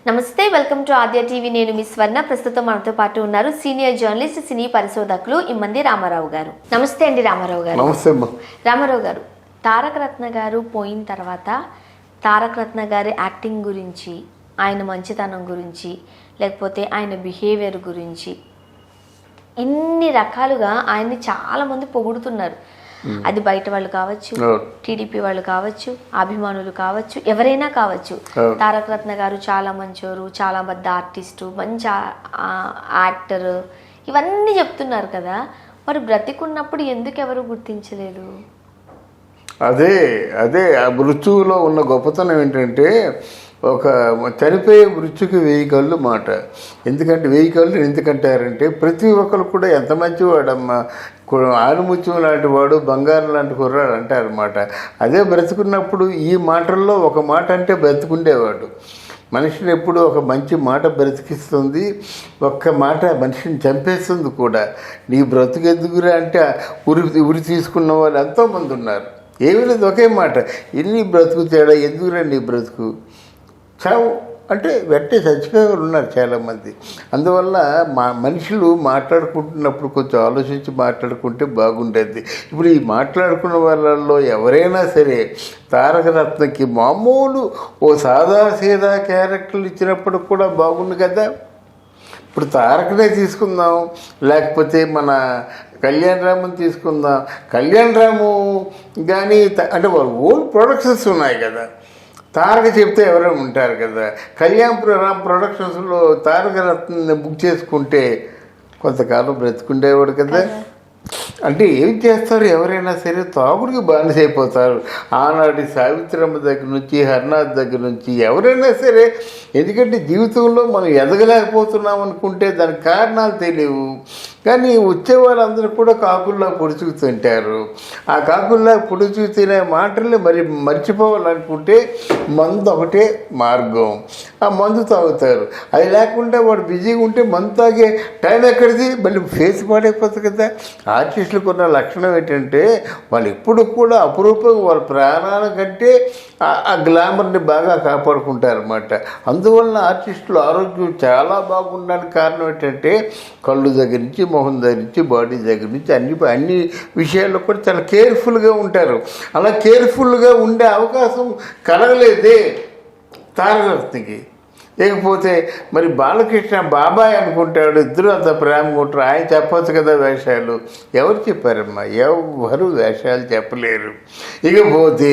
నమస్తే, welcome to Aadya TV. నేను మీ స్వర్ణ. ప్రస్తుతం మనతో పాటు ఉన్నారు సీనియర్ జర్నలిస్ట్, సినీ పరిశోధకులు ఇమ్మంది రామారావు గారు. నమస్తే అండి రామారావు గారు. నమస్తే. రామారావు గారు, తారక రత్న గారు పోయిన తర్వాత తారక రత్న గారి యాక్టింగ్ గురించి, ఆయన మంచితనం గురించి, లేకపోతే ఆయన బిహేవియర్ గురించి ఇన్ని రకాలుగా ఆయన్ని చాలామంది పొగుడుతున్నారు. అది బయట వాళ్ళు కావచ్చు, టీడీపీ వాళ్ళు కావచ్చు, అభిమానులు కావచ్చు, ఎవరైనా కావచ్చు. తారక రత్న గారు చాలా మంచోరు, చాలా పెద్ద ఆర్టిస్టు, మంచి యాక్టర్, ఇవన్నీ చెప్తున్నారు కదా. మరి బ్రతికున్నప్పుడు ఎందుకు ఎవరు గుర్తించలేదు? అదే అదే ఆ మృత్యువులో ఉన్న గొప్పతనం ఏంటంటే, ఒక చనిపోయే మృత్యుకి 1000 కళ్ళు మాట. ఎందుకంటే 1000 కళ్ళు ఎందుకంటారంటే, ప్రతి ఒక్కరు కూడా ఎంత మంచివాడమ్మా, ఆలుముత్యం లాంటి వాడు, బంగారం లాంటి కుర్రాడు అంటారన్నమాట. అదే బ్రతుకున్నప్పుడు ఈ మాటల్లో ఒక మాట అంటే బ్రతుకుండేవాడు. మనిషిని ఎప్పుడు ఒక మంచి మాట బ్రతికిస్తుంది, ఒక్క మాట మనిషిని చంపేస్తుంది కూడా. నీ బ్రతుకు ఎందుకురా అంటే ఉరి తీసుకున్న వాళ్ళు ఎంతోమంది ఉన్నారు. ఏమీ లేదు, ఒకే మాట, ఎన్ని బ్రతుకు తేడా, ఎందుకురా నీ బ్రతుకు, చావు అంటే వెంటనే చచ్చిపోయే వాళ్ళు ఉన్నారు చాలామంది. అందువల్ల మనుషులు మాట్లాడుకుంటున్నప్పుడు కొంచెం ఆలోచించి మాట్లాడుకుంటే బాగుండేది. ఇప్పుడు ఈ మాట్లాడుకున్న వాళ్ళల్లో ఎవరైనా సరే తారక రత్నకి మామూలు ఓ సాదాసీదా క్యారెక్టర్లు ఇచ్చినప్పుడు కూడా బాగుండు కదా. ఇప్పుడు తారకనే తీసుకుందాం, లేకపోతే మన కళ్యాణ్ రాముని తీసుకుందాం. కళ్యాణ్ రాము కానీ అంటే వాళ్ళు ఓన్ ప్రొడక్షన్స్ ఉన్నాయి కదా. తారక చెప్తే ఎవరైనా ఉంటారు కదా. కళ్యాణ్ ప్రొడక్షన్స్లో తారక రత్న బుక్ చేసుకుంటే కొంతకాలం బ్రతుకుండేవాడు కదా. అంటే ఏం చేస్తారు, ఎవరైనా సరే తాగుడికి బానిస అయిపోతారు. ఆనాటి సావిత్రమ్మ దగ్గర నుంచి, హర్నాథ్ దగ్గర నుంచి ఎవరైనా సరే. ఎందుకంటే జీవితంలో మనం ఎదగలేకపోతున్నాం అనుకుంటే దానికి కారణాలు తెలియవు. కానీ వచ్చే వాళ్ళందరూ కూడా కాకుల్లా పొడుచుకు తింటారు. ఆ కాకుల్లా పొడుచుకు తినే మాటల్ని మర్చిపోవాలనుకుంటే మందు ఒకటే మార్గం. ఆ మందు తాగుతారు. అది లేకుండా వాడు బిజీగా ఉంటే మందు తాగే టైం ఎక్కడిది, మళ్ళీ ఫేస్ పాడైపోతుంది కదా. ఆర్టిస్టులకు ఉన్న లక్షణం ఏంటంటే, వాళ్ళు ఎప్పుడు కూడా అపురూపంగా వాళ్ళ ప్రాణాల కంటే ఆ గ్లామర్ని బాగా కాపాడుకుంటారన్నమాట. అందువలన ఆర్టిస్టులు ఆరోగ్యం చాలా బాగుండడానికి కారణం ఏంటంటే, కళ్ళు దగ్గర నుంచి, మొహం దగ్గర నుంచి, బాడీ దగ్గర నుంచి అన్ని విషయాల్లో కూడా చాలా కేర్ఫుల్గా ఉంటారు. అలా కేర్ఫుల్గా ఉండే అవకాశం కలగలేదే తారక రత్నకి. లేకపోతే మరి బాలకృష్ణ బాబాయ్ అనుకుంటాడు, ఇద్దరు అంత ప్రేమగా ఉంటారు. ఆయన చెప్పొచ్చు కదా వేషాలు. ఎవరు చెప్పారమ్మా? ఎవరు వేషాలు చెప్పలేరు. ఇకపోతే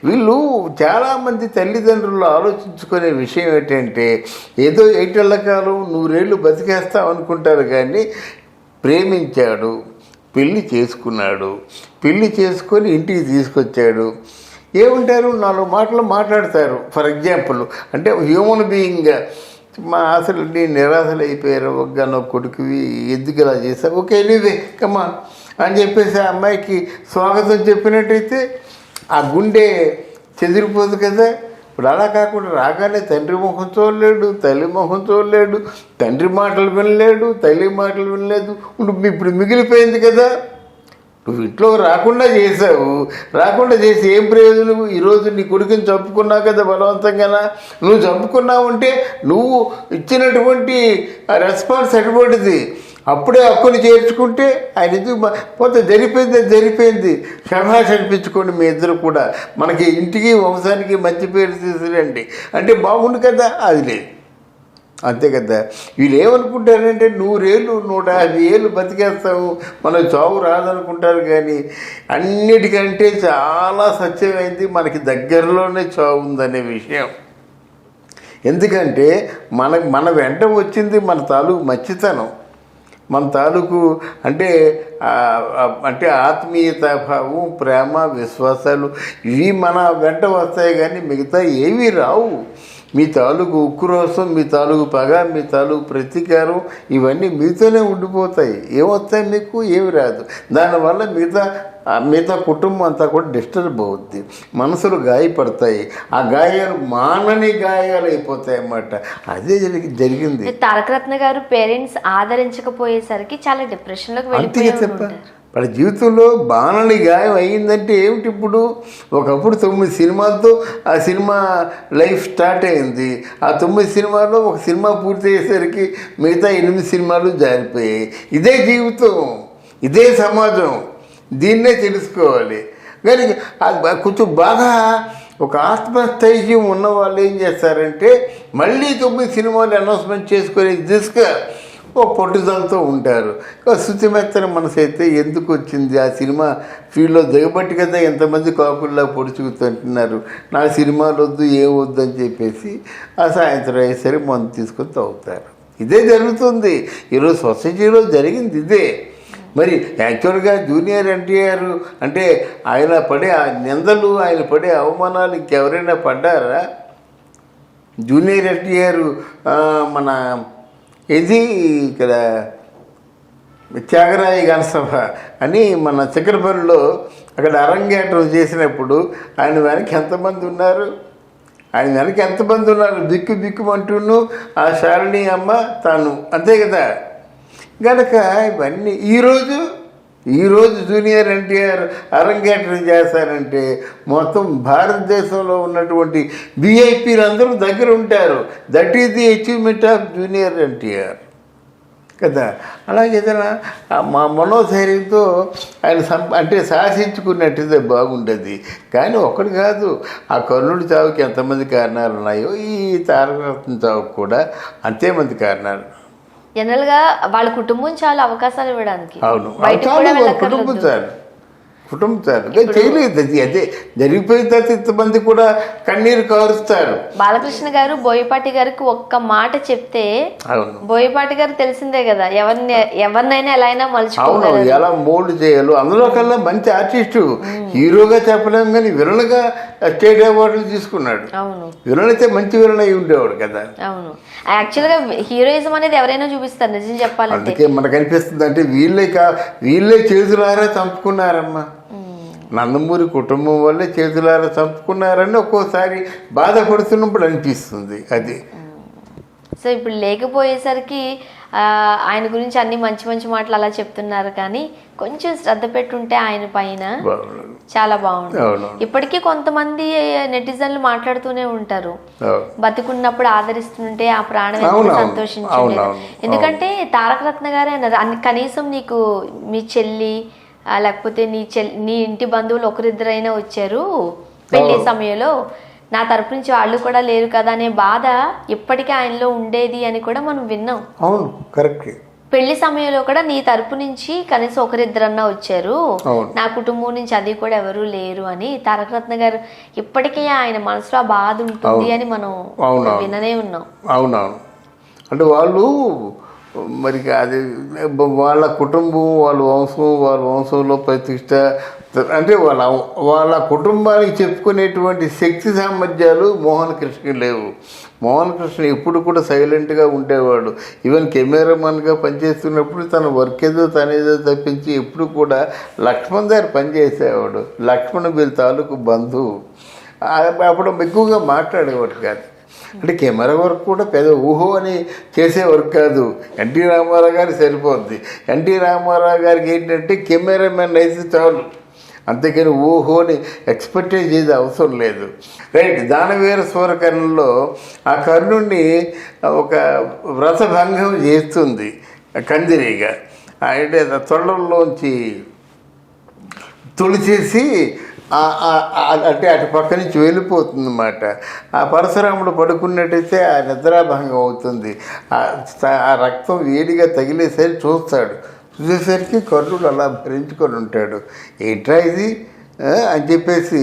వీళ్ళు చాలామంది తల్లిదండ్రులు ఆలోచించుకునే విషయం ఏంటంటే, ఏదో 8 కాలం 100 ఏళ్ళు బతికేస్తాం అనుకుంటారు. కానీ ప్రేమించాడు, పెళ్ళి చేసుకున్నాడు, పెళ్ళి చేసుకొని ఇంటికి తీసుకొచ్చాడు. ఏమంటారు, 4 మాటలు మాట్లాడతారు. ఫర్ ఎగ్జాంపుల్ అంటే హ్యూమన్ బీయింగ్గా, మా అసలు నేను నిరాశలు అయిపోయారు, ఒక్కగానో కొడుకువి, ఎందుకు ఇలా చేశావు, ఓకే ఎనీవే కమా అని చెప్పేసి ఆ అమ్మాయికి స్వాగతం చెప్పినట్టయితే ఆ గుండె చెదిరిపోదు కదా. ఇప్పుడు అలా కాకుండా రాగానే తండ్రి ముఖం చూడలేడు, తల్లి ముఖం చూడలేడు, తండ్రి మాటలు వినలేడు, తల్లి మాటలు వినలేదు. ఇప్పుడు మిగిలిపోయింది కదా. నువ్వు ఇంట్లో రాకుండా చేసావు, రాకుండా చేసి ఏం ప్రయోజనం? ఈరోజు నీ కొడుకుని చంపుకున్నావు కదా బలవంతంగా. నువ్వు చంపుకున్నావు అంటే నువ్వు ఇచ్చినటువంటి రెస్పాన్స్ ఎటువంటిది. అప్పుడే హక్కుని చేర్చుకుంటే ఆయన ఎందుకు పోతే జరిపోయింది క్షమాష అనిపించుకోండి మీ ఇద్దరు కూడా, మనకి ఇంటికి వంశానికి మంచి పేరు తీసుకురండి అంటే బాగుండు కదా. అది లేదు, అంతే కదా. వీళ్ళు ఏమనుకుంటారంటే 100 ఏళ్ళు 150 ఏళ్ళు బతికేస్తాము, మన చావు రాదనుకుంటారు. కానీ అన్నిటికంటే చాలా సత్యమైంది, మనకి దగ్గరలోనే చావు ఉందనే విషయం. ఎందుకంటే మన వెంట వచ్చింది మన తాలూకు మంచితనం, మన తాలూకు అంటే ఆత్మీయత భావం, ప్రేమ, విశ్వాసాలు ఇవి మన వెంట వస్తాయి. కానీ మిగతా ఏమీ రావు. మీ తాలూకు ఉక్రోసం, మీ తాలూకు పగ, మీ తాలూకు ప్రతీకారం ఇవన్నీ మీతోనే ఉండిపోతాయి. ఏమొస్తాయి మీకు? ఏమి రాదు. దానివల్ల మిగతా కుటుంబం అంతా కూడా డిస్టర్బ్ అవుద్ది, మనసులు గాయపడతాయి. ఆ గాయాలు మానని గాయాలు అయిపోతాయి అన్నమాట. అదే జరిగింది. తారక రత్న గారు పేరెంట్స్ ఆదరించకపోయేసరికి చాలా డిప్రెషన్లోకి అంతే చెప్ప వాళ్ళ జీవితంలో బాణలి గాయం అయ్యిందంటే ఏమిటి? ఇప్పుడు ఒకప్పుడు 9 సినిమాలతో ఆ సినిమా లైఫ్ స్టార్ట్ అయింది. ఆ 9 సినిమాల్లో ఒక సినిమా పూర్తి అయ్యేసరికి మిగతా 8 సినిమాలు జారిపోయాయి. ఇదే జీవితం, ఇదే సమాజం, దీన్నే తెలుసుకోవాలి. కానీ కొంచెం బాగా ఒక ఆత్మస్థైర్యం ఉన్న వాళ్ళు ఏం చేస్తారంటే మళ్ళీ 9 సినిమాలు అనౌన్స్మెంట్ చేసుకునే దిశగా ఒక పట్టుదలతో ఉంటారు. శుతిమెత్తని మనసు అయితే ఎందుకు వచ్చింది? ఆ సినిమా ఫీల్డ్లో దిగబట్టి కదా ఎంతమంది కాకుల్లా పొడుచుకుతుంటున్నారు. నా సినిమాలు వద్దు, ఏం వద్దు అని చెప్పేసి ఆ సాయంత్రం అయ్యేసరికి మందు తీసుకొని తాగుతారు. ఇదే జరుగుతుంది ఈరోజు సొసైటీలో జరిగింది ఇదే. మరి యాక్చువల్గా జూనియర్ ఎన్టీఆర్ అంటే ఆయన పడే ఆ నిందలు, ఆయన పడే అవమానాలు ఇంకెవరైనా పడ్డారా? జూనియర్ ఎన్టీఆర్ మన ఇది ఇక్కడ త్యాగరాయ గణసభ అని మన చిక్కడపల్లిలో అక్కడ అరంగేట్రం చేసినప్పుడు ఆయన వెనక ఎంతమంది ఉన్నారు? ఆయన వెనక ఎంతమంది ఉన్నారు? బిక్కు బిక్కుమంటూను ఆ శాలిని అమ్మ తాను, అంతే కదా. గనక ఇవన్నీ ఈరోజు జూనియర్ ఎన్టీఆర్ అరంగేట్రం చేస్తారంటే మొత్తం భారతదేశంలో ఉన్నటువంటి విఐపీలు అందరూ దగ్గర ఉంటారు. That is the achievement of junior NTR కదా. అలాగే ఏదైనా మా మనోధైర్యంతో ఆయన అంటే శాసించుకున్నట్టయితే బాగుండేది. కానీ ఒకటి కాదు, ఆ కర్ణుడి చావుకి ఎంతమంది కారణాలు ఉన్నాయో ఈ తారకరత్న చావుకు కూడా అంతేమంది కారణాలు. జనరల్గా వాళ్ళ కుటుంబం చాలా అవకాశాలు ఇవ్వడానికి. అవును, కుటుంబం చాలు చేయలేదు. అది అదే జరిగిపోయిన తర్వాత ఇంతమంది కూడా కన్నీరు కారుస్తారు. బాలకృష్ణ గారు బోయపాటి గారికి ఒక్క మాట చెప్తే, బోయపాటి గారు తెలిసిందే కదా ఎవరినైనా ఎలా అయినా మలుచుకోవాలి, ఎలా మోల్డ్ చేయాలో. అందులో కల్లా మంచి ఆర్టిస్టు, హీరోగా చెప్పలేము కానీ విలన్గా స్టేట్ అవార్డులు తీసుకున్నాడు. అవును, విలన్ అయితే మంచి విలన్ అయి ఉండేవాడు కదా. అవును, యాక్చువల్గా హీరోయిజం అనేది ఎవరైనా చూపిస్తారు నిజం చెప్పాలంటే. అందుకే మనకు అనిపిస్తుంది అంటే వీళ్ళే చేతులారా చంపుకున్నారమ్మా, నందమూరి కుటుంబం వల్లే చేతులారా చంపుకున్నారని ఒక్కోసారి బాధపడుతున్నప్పుడు అనిపిస్తుంది. అది సో ఇప్పుడు లేకపోయేసరికి ఆయన గురించి అన్ని మంచి మంచి మాటలు అలా చెప్తున్నారు, కానీ కొంచెం శ్రద్ధ పెట్టుంటే ఆయన పైన చాలా బాగుంటుంది. ఇప్పటికీ కొంతమంది నెటిజన్లు మాట్లాడుతూనే ఉంటారు, బతికున్నప్పుడు ఆదరిస్తుంటే ఆ ప్రాణం ఎంత సంతోషించండి. ఎందుకంటే తారకరత్న గారే అన్నారు, కనీసం నీకు మీ చెల్లి లేకపోతే నీ ఇంటి బంధువులు ఒకరిద్దరైనా వచ్చారు పెళ్లి సమయంలో, నా తరపు నుంచి వాళ్ళు కూడా లేరు కదా అనే బాధ ఇప్పటికీ ఆయనలో ఉండేది అని కూడా మనం విన్నాం. అవును, కరెక్ట్. పెళ్లి సమయంలో కూడా నీ తరపు నుంచి కనీసం ఒకరిద్దరన్నా వచ్చారు, నా కుటుంబం నుంచి అది కూడా ఎవరు లేరు అని తారకరత్న గారు ఇప్పటికీ ఆయన మనసులో ఆ బాధ ఉంటుంది అని మనం విననే ఉన్నాం. అవునవును, అంటే వాళ్ళు మరి అది వాళ్ళ కుటుంబం, వాళ్ళ వంశంలో ప్రతిష్ట అంటే వాళ్ళ కుటుంబానికి చెప్పుకునేటువంటి శక్తి సామర్థ్యాలు మోహన్ కృష్ణకి లేవు. మోహన్ కృష్ణ ఎప్పుడు కూడా సైలెంట్గా ఉండేవాడు. ఈవెన్ కెమెరామన్గా పనిచేస్తున్నప్పుడు తన వర్క్ ఏదో తనేదో తప్పించి ఎప్పుడు కూడా లక్ష్మణ్ దగ్గర పనిచేసేవాడు. లక్ష్మణ్ వీళ్ళ తాలూకు బంధువు. అప్పుడు ఎక్కువగా మాట్లాడేవాడు కాదు. అంటే కెమెరా వర్క్ కూడా పెద్ద ఊహో అని చేసే వర్క్ కాదు. ఎన్టీ రామారావు గారికి సరిపోద్ది. ఎన్టీ రామారావు గారికి ఏంటంటే కెమెరామెన్ అయితే చాలు, అంతేకాని ఊహోని ఎక్స్పెక్ట్ చేసేది అవసరం లేదు. రైట్. దానవీర సూరకర్ణంలో ఆ కర్ణుడిని ఒక వ్రతభంగం చేస్తుంది కందిరీగా. అంటే తొండల్లోంచి తొలిచేసి అంటే అటు పక్క నుంచి వెళ్ళిపోతుంది అన్నమాట. ఆ పరశురాముడు పడుకున్నట్టయితే ఆ నిద్రాభంగం అవుతుంది. ఆ రక్తం వేడిగా తగిలేసరికి చూసేసరికి కర్ణుడు అలా భరించుకొని ఉంటాడు. ఏంట్రా ఇది అని చెప్పేసి,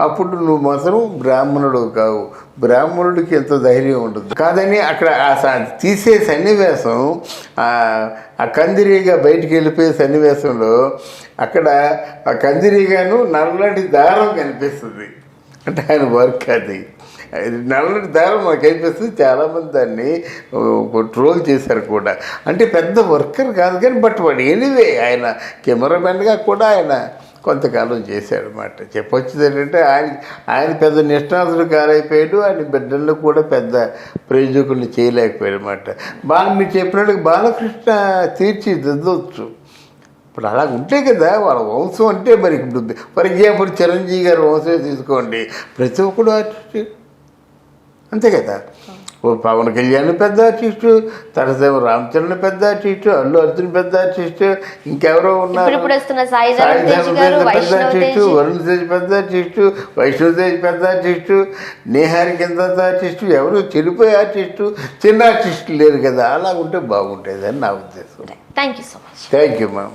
అప్పుడు నువ్వు మాత్రం బ్రాహ్మణుడు కావు, బ్రాహ్మణుడికి ఎంత ధైర్యం ఉంటుంది కాదని అక్కడ తీసే సన్నివేశం, ఆ కందిరీగా బయటికి వెళ్ళిపోయే సన్నివేశంలో అక్కడ ఆ కందిరీగాను నల్లటి దారం కనిపిస్తుంది. అంటే ఆయన వర్క్ అది నల్లటి దారం మాకు కనిపిస్తుంది. చాలామంది దాన్ని ట్రోల్ చేశారు కూడా. అంటే పెద్ద వర్కర్ కాదు కానీ బట్ వాడు ఎనీవే ఆయన కెమెరామెన్గా కూడా ఆయన కొంతకాలం చేశాడు అన్నమాట. చెప్పొచ్చేది ఏంటంటే ఆయన పెద్ద నిష్ణాతుడు కారైపోయాడు. ఆయన బిడ్డల్లో కూడా పెద్ద ప్రయోజకులు చేయలేకపోయాడు అన్నమాట. మీరు చెప్పినట్టుగా బాలకృష్ణ తీర్చిదిద్దవచ్చు. ఇప్పుడు అలా ఉంటే కదా వాళ్ళ వంశం అంటే మరి ఇప్పుడు ఫర్ ఎగ్జాంపుల్ చిరంజీవి గారి వంశమే తీసుకోండి, ప్రతి ఒక్కడు ఆర్టిస్ట్ అంతే కదా. ఓ పవన్ కళ్యాణ్ పెద్ద ఆర్టిస్టు, తర్వాత రామచరణ్ పెద్ద ఆర్టిస్టు, అల్లు అర్జున్ పెద్ద ఆర్టిస్టు, ఇంకెవరో ఉన్నారు ఇప్పుడు వస్తున్న సాయి ధరమ్ తేజ్ గారు, పెద్ద వైష్ణవ్ ఆర్టిస్టు, తేజ్. వరుణ్ తేజ్ పెద్ద ఆర్టిస్టు, వైష్ణవ్ తేజ్ పెద్ద ఆర్టిస్టు, నేహారికి ఎంత ఆర్టిస్టు, ఎవరు చెడిపోయే ఆర్టిస్టు, చిన్న ఆర్టిస్టులు లేరు కదా. అలా ఉంటే బాగుంటుంది అని నా ఉద్దేశం. Thank you so much. Thank you ma'am.